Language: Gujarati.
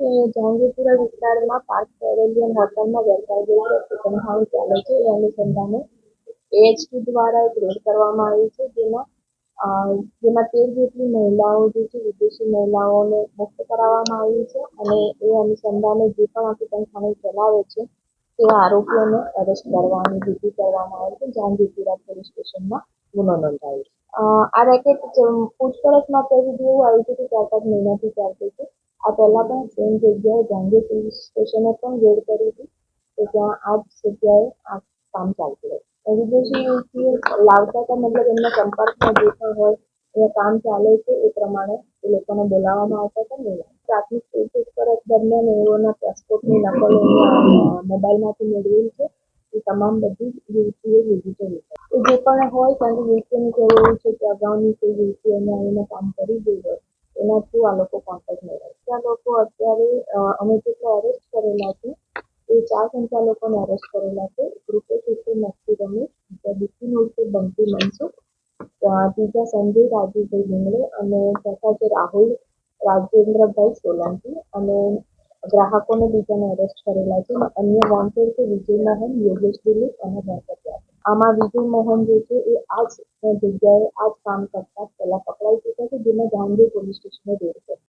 કે જહાંગીરપુરા વિસ્તારમાં પાર્ક પેવેલિયન હોટલમાં ગેરકાયદેસર ચિકનખાનું ચાલે છે એ અનુસંધાને AHT દ્વારા એક રેડ કરવામાં આવી છે જેમાં 13 જેટલી મહિલાઓ જે છે વિદેશી મહિલાઓને મુક્ત કરાવવામાં આવી છે અને એ અનુસંધાને જે પણ આ ચિકનખાનું ચલાવે છે તેવા આરોપીઓને અરેસ્ટ કરવાની વિધિ કરવામાં આવી છે. જહાંગીરપુરા પોલીસ સ્ટેશનમાં ગુનો નોંધાયો છે. આ રેકેટ પૂછપરછમાં તો એવું આવ્યું છે કે 4-5 મહિનાથી ચાલતું છે. આ પહેલા પણ સેમ જગ્યાએ જહાંગીર પોલીસ સ્ટેશને પણ રેડ કરી હતી તો ત્યાં આ જ જગ્યાએ આ કામ ચાલતું હતું. વિદેશી યુવતીઓ લાવતા હતા, મતલબ એમના સંપર્કમાં જે પણ હોય એ કામ ચાલે છે એ પ્રમાણે એ લોકોને બોલાવવામાં આવતા હતા. પ્રાથમિક પૂછપરછ દરમિયાન એઓના પાસપોર્ટની નકલ મોબાઈલમાંથી મેળવેલ છે. એ તમામ બધી યુવતીઓ વિઝિટર એ જે પણ હોય કારણ કે યુવતીઓને કહેવું એવું છે કે અગાઉની કોઈ યુવતીઓને આવીને કામ કરી ગઈ હોય એના થ્રુ આ લોકો કોન્ટેક્ટ મેળવે છે. આ લોકો અત્યારે અમે જેટલા એરેસ્ટ કરેલા છે એ 4 સંચાલકોને એરેસ્ટ કરેલા છે. રૂપેશ ઉર્ફે નકકી રમેશ, બિપિન ઉર્ફે બંટી મનસુખ, ત્રીજા સંજય રાજીવભાઈ ભીંગડે અને ચોથા છે રાહુલ રાજેન્દ્રભાઈ સોલંકી અને ગ્રાહકોને બીજાને એરેસ્ટ કરેલા છે. અન્ય વોન્ટેડ છે વિજય મોહન, યોગેશ દિલીપ અને ગણપત. આમાં વિજય મોહન જે છે એ આ જ જગ્યાએ આ જ કામ કરતા પહેલા પકડાઈ ચૂક્યા છે જેમાં જહાંગીર પોલીસ સ્ટેશને રેડ કરી.